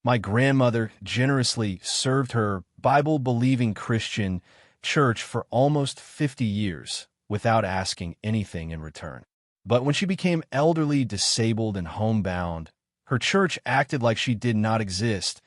My grandmother generously served her Bible-believing Christian church for almost 50 years without asking anything in return. But when she became elderly, disabled, and homebound, her church acted like she did not exist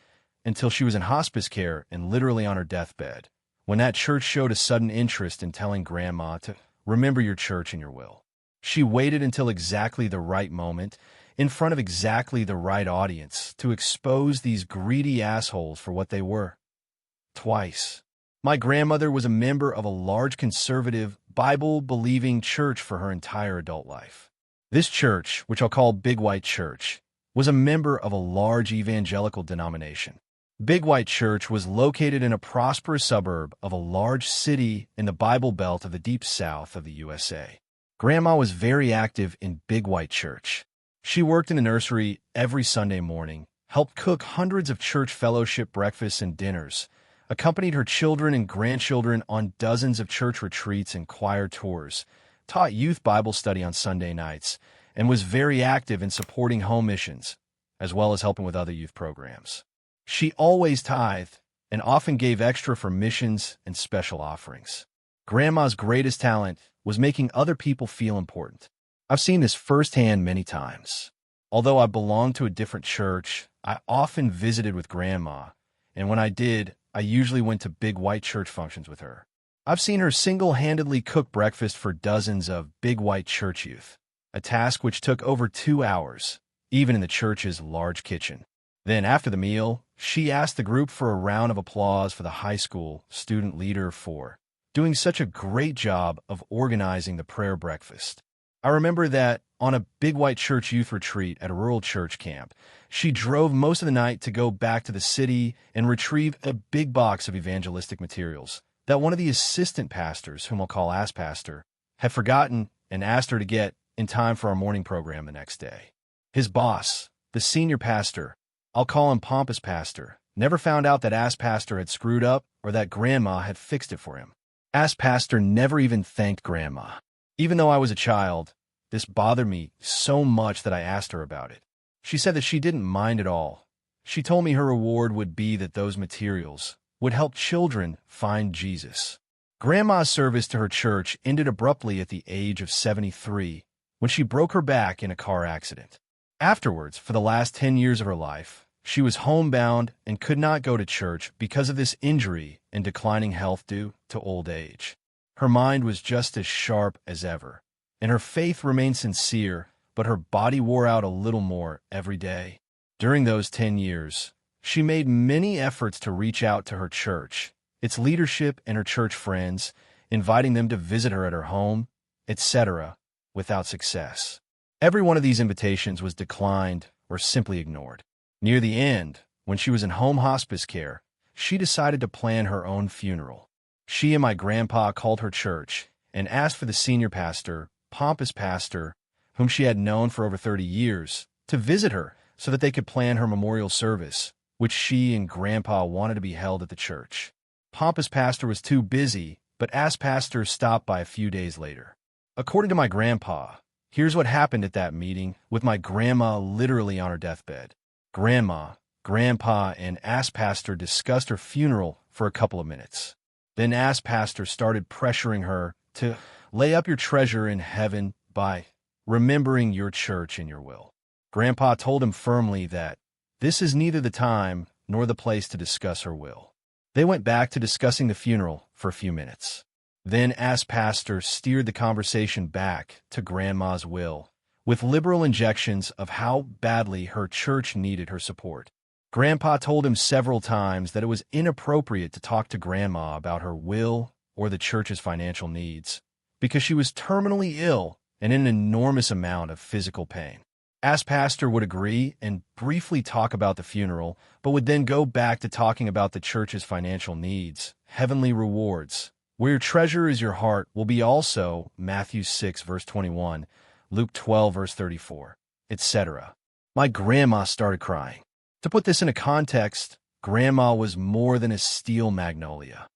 until she was in hospice care and literally on her deathbed, when that church showed a sudden interest in telling Grandma to remember your church in your will. She waited until exactly the right moment, in front of exactly the right audience, to expose these greedy assholes for what they were. Twice. My grandmother was a member of a large conservative, Bible-believing church for her entire adult life. This church, which I'll call Big White Church, was a member of a large evangelical denomination. Big White Church was located in a prosperous suburb of a large city in the Bible Belt of the Deep South of the USA. Grandma was very active in Big White Church. She worked in the nursery every Sunday morning, helped cook hundreds of church fellowship breakfasts and dinners, accompanied her children and grandchildren on dozens of church retreats and choir tours, taught youth Bible study on Sunday nights, and was very active in supporting home missions, as well as helping with other youth programs. She always tithed and often gave extra for missions and special offerings. Grandma's greatest talent was making other people feel important. I've seen this firsthand many times. Although I belonged to a different church, I often visited with Grandma, and when I did, I usually went to Big White Church functions with her. I've seen her single-handedly cook breakfast for dozens of Big White Church youth, a task which took over 2 hours, even in the church's large kitchen. Then, after the meal, she asked the group for a round of applause for the high school student leader for doing such a great job of organizing the prayer breakfast. I remember that on a Big White Church youth retreat at a rural church camp, she drove most of the night to go back to the city and retrieve a big box of evangelistic materials that one of the assistant pastors, whom I'll call Ass Pastor, had forgotten and asked her to get in time for our morning program the next day. His boss, the senior pastor, I'll call him Pompous Pastor, never found out that Ass Pastor had screwed up or that Grandma had fixed it for him. Ass Pastor never even thanked Grandma. Even though I was a child, this bothered me so much that I asked her about it. She said that she didn't mind at all. She told me her reward would be that those materials would help children find Jesus. Grandma's service to her church ended abruptly at the age of 73 when she broke her back in a car accident. Afterwards, for the last 10 years of her life, she was homebound and could not go to church because of this injury and declining health due to old age. Her mind was just as sharp as ever, and her faith remained sincere, but her body wore out a little more every day. During those 10 years, she made many efforts to reach out to her church, its leadership and her church friends, inviting them to visit her at her home, etc., without success. Every one of these invitations was declined or simply ignored. Near the end, when she was in home hospice care, she decided to plan her own funeral. She and my grandpa called her church and asked for the senior pastor, Pompous Pastor, whom she had known for over 30 years, to visit her so that they could plan her memorial service, which she and Grandpa wanted to be held at the church. Pompous Pastor was too busy, but Ass Pastor stopped by a few days later. According to my grandpa, here's what happened at that meeting with my grandma literally on her deathbed. Grandma, Grandpa, and Ass Pastor discussed her funeral for a couple of minutes. Then Ass Pastor started pressuring her to lay up your treasure in heaven by remembering your church in your will. Grandpa told him firmly that this is neither the time nor the place to discuss her will. They went back to discussing the funeral for a few minutes. Then Ass Pastor steered the conversation back to Grandma's will, with liberal injections of how badly her church needed her support. Grandpa told him several times that it was inappropriate to talk to Grandma about her will or the church's financial needs, because she was terminally ill and in an enormous amount of physical pain. Ass Pastor would agree and briefly talk about the funeral, but would then go back to talking about the church's financial needs, heavenly rewards. Where your treasure is your heart will be also Matthew 6, verse 21, Luke 12, verse 34, etc. My grandma started crying. To put this into context, Grandma was more than a steel magnolia.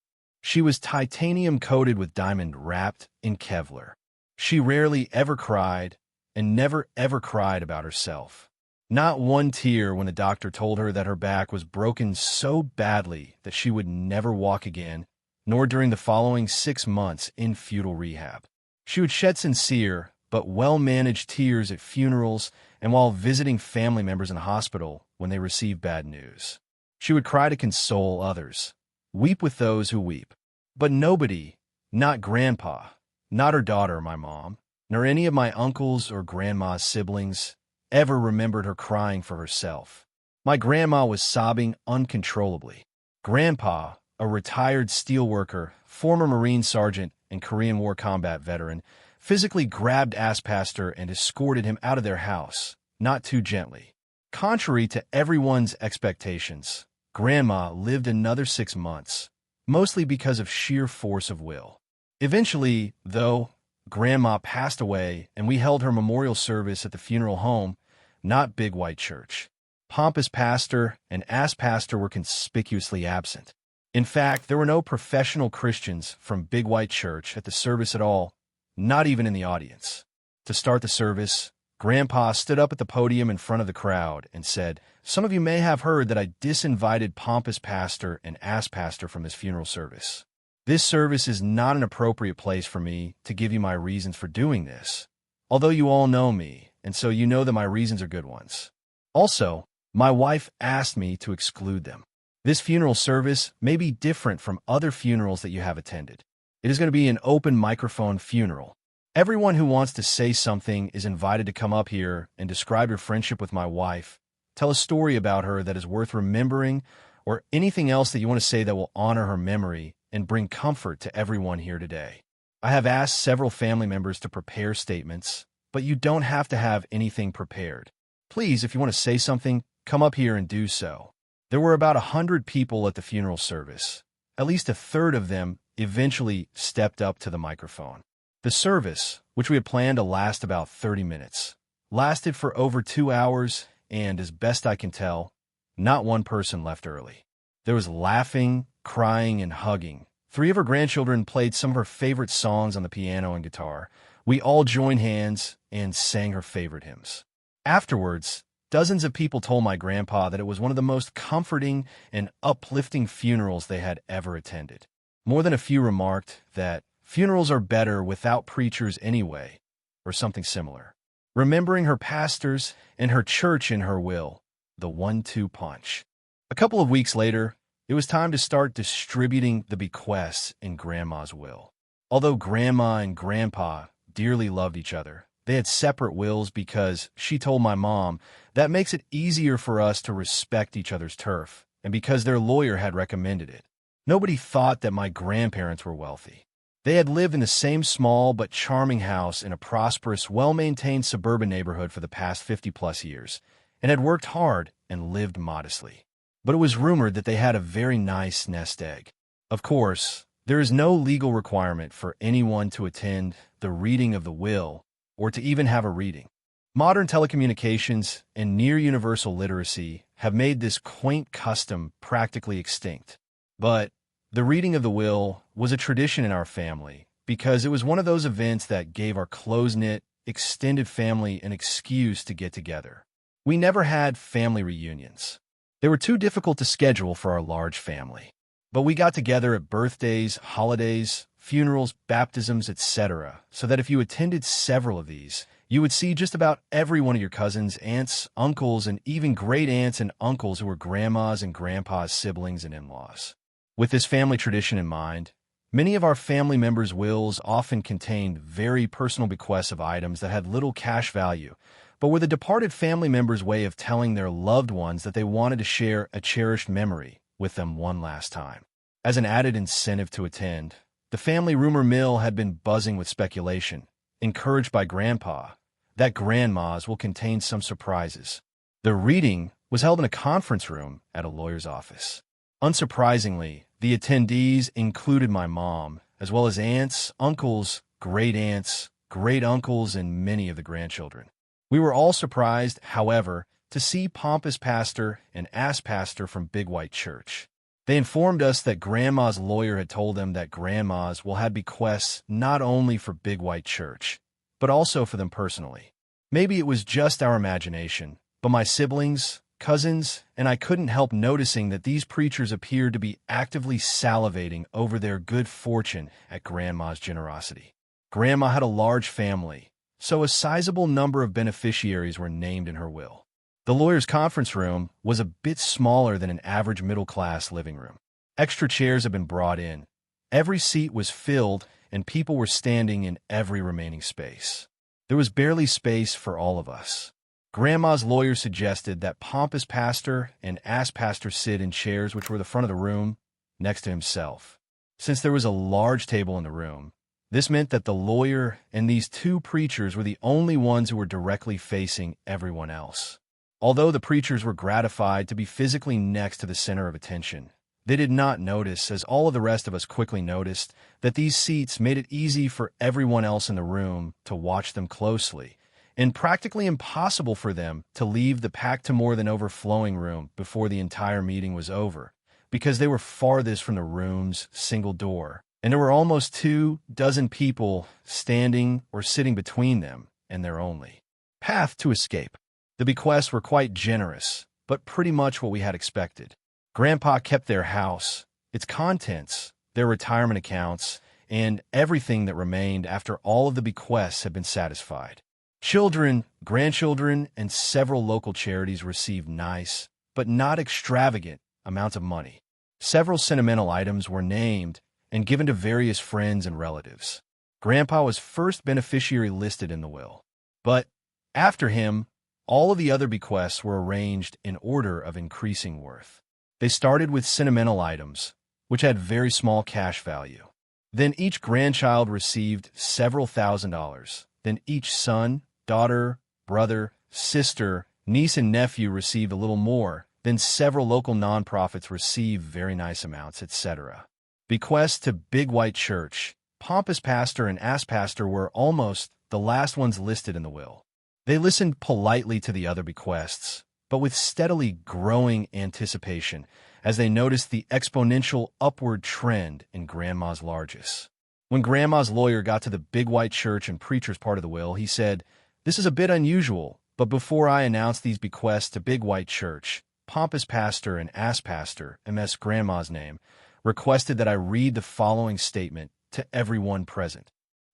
She was titanium coated with diamond wrapped in Kevlar. She rarely ever cried and never ever cried about herself. Not one tear when the doctor told her that her back was broken so badly that she would never walk again, nor during the following 6 months in futile rehab. She would shed sincere but well-managed tears at funerals and while visiting family members in the hospital when they received bad news. She would cry to console others, weep with those who weep. But nobody, not Grandpa, not her daughter, my mom, nor any of my uncles or grandma's siblings, ever remembered her crying for herself. My grandma was sobbing uncontrollably. Grandpa, a retired steelworker, former Marine sergeant, and Korean War combat veteran, physically grabbed Aspaster and escorted him out of their house, not too gently. Contrary to everyone's expectations, Grandma lived another 6 months, mostly because of sheer force of will. Eventually, though, Grandma passed away and we held her memorial service at the funeral home, not Big White Church. Pompous pastor and ass pastor were conspicuously absent. In fact, there were no professional Christians from Big White Church at the service at all, not even in the audience. To start the service, Grandpa stood up at the podium in front of the crowd and said, "Some of you may have heard that I disinvited pompous pastor and ass pastor from this funeral service. This service is not an appropriate place for me to give you my reasons for doing this, although you all know me, and so you know that my reasons are good ones. Also, my wife asked me to exclude them. This funeral service may be different from other funerals that you have attended. It is going to be an open microphone funeral. Everyone who wants to say something is invited to come up here and describe your friendship with my wife, tell a story about her that is worth remembering, or anything else that you want to say that will honor her memory and bring comfort to everyone here today. I have asked several family members to prepare statements, but you don't have to have anything prepared. Please, if you want to say something, come up here and do so." There were about 100 people at the funeral service. At least a third of them eventually stepped up to the microphone. The service, which we had planned to last about 30 minutes, lasted for over 2 hours, and as best I can tell, not one person left early. There was laughing, crying, and hugging. 3 of her grandchildren played some of her favorite songs on the piano and guitar. We all joined hands and sang her favorite hymns. Afterwards, dozens of people told my grandpa that it was one of the most comforting and uplifting funerals they had ever attended. More than a few remarked that funerals are better without preachers anyway, or something similar. Remembering her pastors and her church in her will, the 1-2 punch. A couple of weeks later, it was time to start distributing the bequests in Grandma's will. Although Grandma and Grandpa dearly loved each other, they had separate wills because, she told my mom, that makes it easier for us to respect each other's turf, and because their lawyer had recommended it. Nobody thought that my grandparents were wealthy. They had lived in the same small but charming house in a prosperous, well-maintained suburban neighborhood for the past 50-plus years, and had worked hard and lived modestly. But it was rumored that they had a very nice nest egg. Of course, there is no legal requirement for anyone to attend the reading of the will or to even have a reading. Modern telecommunications and near-universal literacy have made this quaint custom practically extinct. But the reading of the will was a tradition in our family because it was one of those events that gave our close-knit, extended family an excuse to get together. We never had family reunions. They were too difficult to schedule for our large family. But we got together at birthdays, holidays, funerals, baptisms, etc., so that if you attended several of these, you would see just about every one of your cousins, aunts, uncles, and even great-aunts and uncles who were grandma's and grandpa's siblings and in-laws. With this family tradition in mind, many of our family members' wills often contained very personal bequests of items that had little cash value, but were the departed family members' way of telling their loved ones that they wanted to share a cherished memory with them one last time. As an added incentive to attend, the family rumor mill had been buzzing with speculation, encouraged by Grandpa, that grandmas will contain some surprises. The reading was held in a conference room at a lawyer's office. Unsurprisingly, the attendees included my mom, as well as aunts, uncles, great-aunts, great-uncles, and many of the grandchildren. We were all surprised, however, to see pompous pastor and ass pastor from Big White Church. They informed us that Grandma's lawyer had told them that grandmas will have bequests not only for Big White Church, but also for them personally. Maybe it was just our imagination, but my siblings, cousins, and I couldn't help noticing that these preachers appeared to be actively salivating over their good fortune at Grandma's generosity. Grandma had a large family, so a sizable number of beneficiaries were named in her will. The lawyer's conference room was a bit smaller than an average middle-class living room. Extra chairs had been brought in. Every seat was filled, and people were standing in every remaining space. There was barely space for all of us. Grandma's lawyer suggested that pompous pastor and ass pastor sit in chairs which were the front of the room, next to himself. Since there was a large table in the room, this meant that the lawyer and these two preachers were the only ones who were directly facing everyone else. Although the preachers were gratified to be physically next to the center of attention, they did not notice, as all of the rest of us quickly noticed, that these seats made it easy for everyone else in the room to watch them closely, and practically impossible for them to leave the packed to more than overflowing room before the entire meeting was over, because they were farthest from the room's single door, and there were almost 24 people standing or sitting between them and their only path to escape. The bequests were quite generous, but pretty much what we had expected. Grandpa kept their house, its contents, their retirement accounts, and everything that remained after all of the bequests had been satisfied. Children, grandchildren, and several local charities received nice, but not extravagant, amounts of money. Several sentimental items were named and given to various friends and relatives. Grandpa was first beneficiary listed in the will, but after him, all of the other bequests were arranged in order of increasing worth. They started with sentimental items, which had very small cash value. Then each grandchild received several $1,000s. Then each son, daughter, brother, sister, niece, and nephew received a little more. Then several local nonprofits received very nice amounts, etc. Bequests to Big White Church, pompous pastor, and ass pastor were almost the last ones listed in the will. They listened politely to the other bequests, but with steadily growing anticipation as they noticed the exponential upward trend in Grandma's largesse. When Grandma's lawyer got to the Big White Church and preacher's part of the will, he said, "This is a bit unusual, but before I announce these bequests to Big White Church, pompous pastor and ass pastor, MS Grandma's name, requested that I read the following statement to everyone present."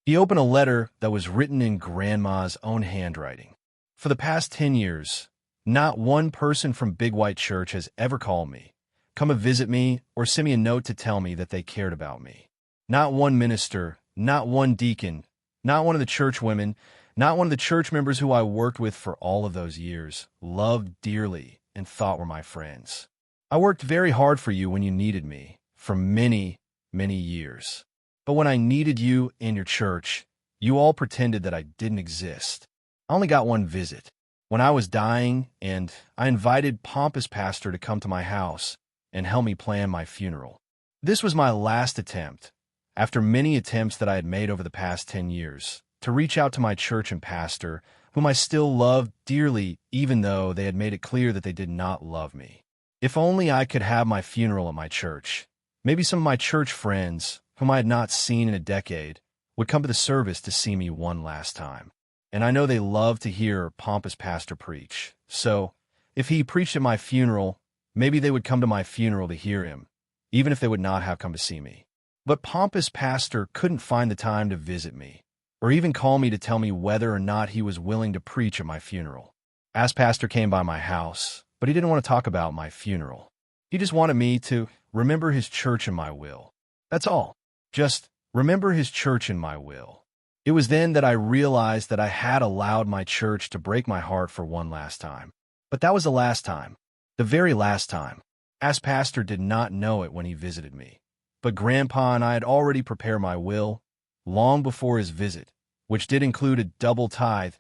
He opened a letter that was written in Grandma's own handwriting. For the past 10 years, not one person from Big White Church has ever called me, come to visit me, or send me a note to tell me that they cared about me. Not one minister, not one deacon, not one of the church women, not one of the church members who I worked with for all of those years, loved dearly, and thought were my friends. I worked very hard for you when you needed me, for many, many years. But when I needed you and your church, you all pretended that I didn't exist. I only got one visit, when I was dying, and I invited pompous pastor to come to my house and help me plan my funeral. This was my last attempt, after many attempts that I had made over the past 10 years, to reach out to my church and pastor, whom I still loved dearly even though they had made it clear that they did not love me. If only I could have my funeral at my church. Maybe some of my church friends, whom I had not seen in a decade, would come to the service to see me one last time. And I know they love to hear pompous pastor preach. So, if he preached at my funeral, maybe they would come to my funeral to hear him, even if they would not have come to see me. But pompous pastor couldn't find the time to visit me, or even call me to tell me whether or not he was willing to preach at my funeral. Ass pastor came by my house, but he didn't want to talk about my funeral. He just wanted me to remember his church in my will. That's all. Just remember his church in my will. It was then that I realized that I had allowed my church to break my heart for one last time. But that was the last time. The very last time. Ass pastor did not know it when he visited me. But Grandpa and I had already prepared my will long before his visit, which did include a double tithe,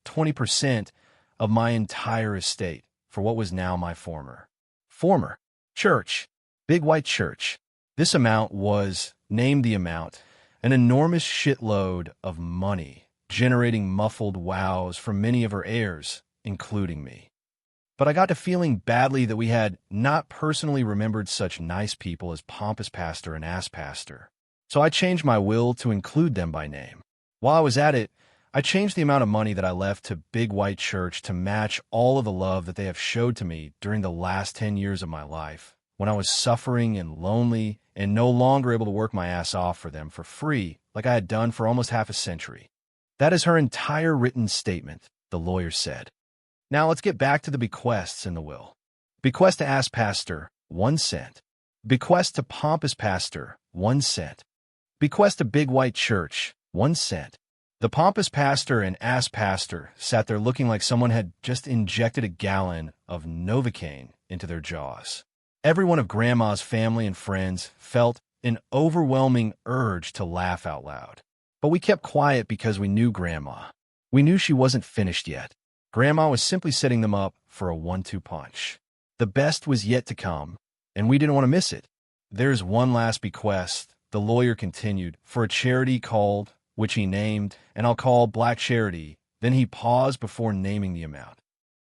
20% of my entire estate for what was now my former church, Big White Church. This amount was, named the amount, an enormous shitload of money, generating muffled wows from many of her heirs, including me. But I got to feeling badly that we had not personally remembered such nice people as pompous pastor and ass pastor. So I changed my will to include them by name. While I was at it, I changed the amount of money that I left to Big White Church to match all of the love that they have showed to me during the last 10 years of my life, when I was suffering and lonely and no longer able to work my ass off for them for free like I had done for almost half a century. That is her entire written statement, the lawyer said. Now let's get back to the bequests in the will. Bequest to ass pastor, 1 cent. Bequest to pompous pastor, 1 cent. Bequest to Big White Church, 1 cent. The pompous pastor and ass pastor sat there looking like someone had just injected a gallon of Novocaine into their jaws. Every one of Grandma's family and friends felt an overwhelming urge to laugh out loud. But we kept quiet because we knew Grandma. We knew she wasn't finished yet. Grandma was simply setting them up for a 1-2 punch. The best was yet to come, and we didn't want to miss it. There's one last bequest, the lawyer continued, for a charity called, which he named, and I'll call Black Charity. Then he paused before naming the amount.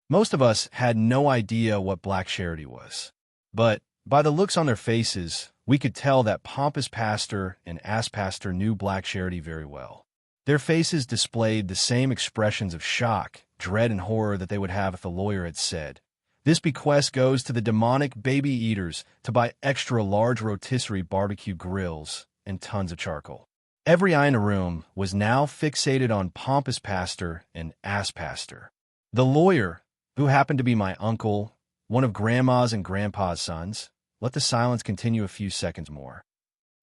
Most of us had no idea what Black Charity was. But by the looks on their faces, we could tell that pompous pastor and ass pastor knew Black Charity very well. Their faces displayed the same expressions of shock, dread, and horror that they would have if the lawyer had said, "This bequest goes to the demonic baby eaters to buy extra large rotisserie barbecue grills and tons of charcoal." Every eye in the room was now fixated on pompous pastor and ass pastor. The lawyer, who happened to be my uncle, one of Grandma's and Grandpa's sons, let the silence continue a few seconds more.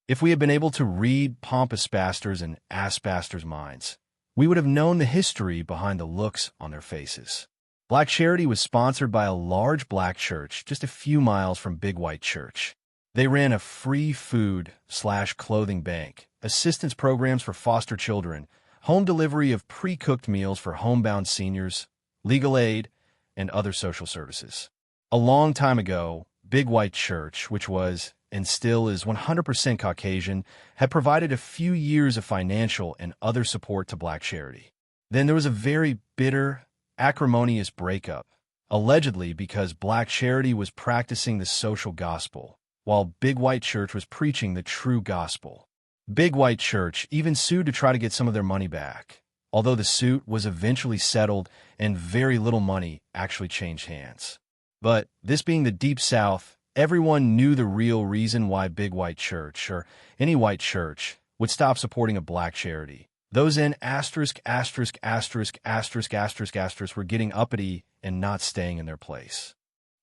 If we had been able to read pompous pastors and ass pastors' minds, we would have known the history behind the looks on their faces. Black Charity was sponsored by a large black church just a few miles from Big White Church. They ran a free food/clothing bank, assistance programs for foster children, home delivery of pre-cooked meals for homebound seniors, legal aid, and other social services. A long time ago, Big White Church, which was and still is 100% Caucasian, had provided a few years of financial and other support to Black Charity. Then there was a very bitter, acrimonious breakup, allegedly because Black Charity was practicing the social gospel, while Big White Church was preaching the true gospel. Big White Church even sued to try to get some of their money back, although the suit was eventually settled and very little money actually changed hands. But this being the Deep South, everyone knew the real reason why Big White Church, or any white church, would stop supporting a Black Charity. Those in ******* were getting uppity and not staying in their place.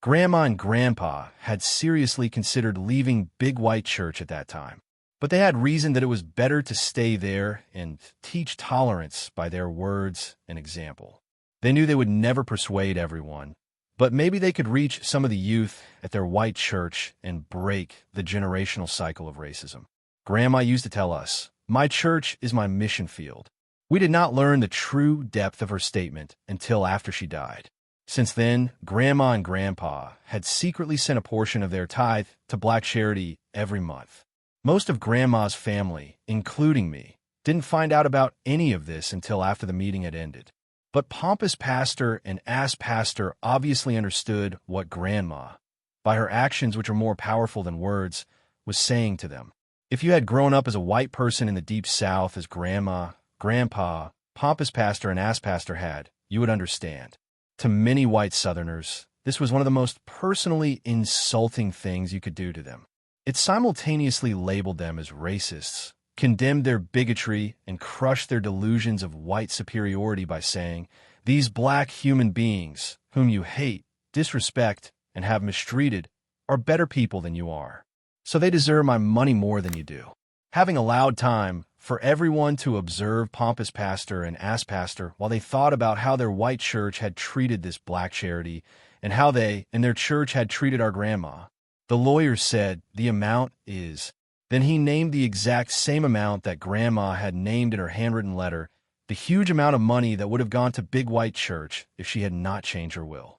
Grandma and Grandpa had seriously considered leaving Big White Church at that time, but they had reasoned that it was better to stay there and teach tolerance by their words and example. They knew they would never persuade everyone, but maybe they could reach some of the youth at their white church and break the generational cycle of racism. Grandma used to tell us, "My church is my mission field." We did not learn the true depth of her statement until after she died. Since then, Grandma and Grandpa had secretly sent a portion of their tithe to Black Charity every month. Most of Grandma's family, including me, didn't find out about any of this until after the meeting had ended. But pompous pastor and ass pastor obviously understood what Grandma, by her actions which are more powerful than words, was saying to them. If you had grown up as a white person in the Deep South as Grandma, Grandpa, pompous pastor, and ass pastor had, you would understand. To many white Southerners, this was one of the most personally insulting things you could do to them. It simultaneously labeled them as racists, condemned their bigotry, and crushed their delusions of white superiority by saying, "These black human beings, whom you hate, disrespect, and have mistreated, are better people than you are. So they deserve my money more than you do." Having allowed time for everyone to observe pompous pastor and ass pastor while they thought about how their white church had treated this Black Charity and how they and their church had treated our Grandma, the lawyer said, "The amount is..." Then he named the exact same amount that Grandma had named in her handwritten letter, the huge amount of money that would have gone to Big White Church if she had not changed her will.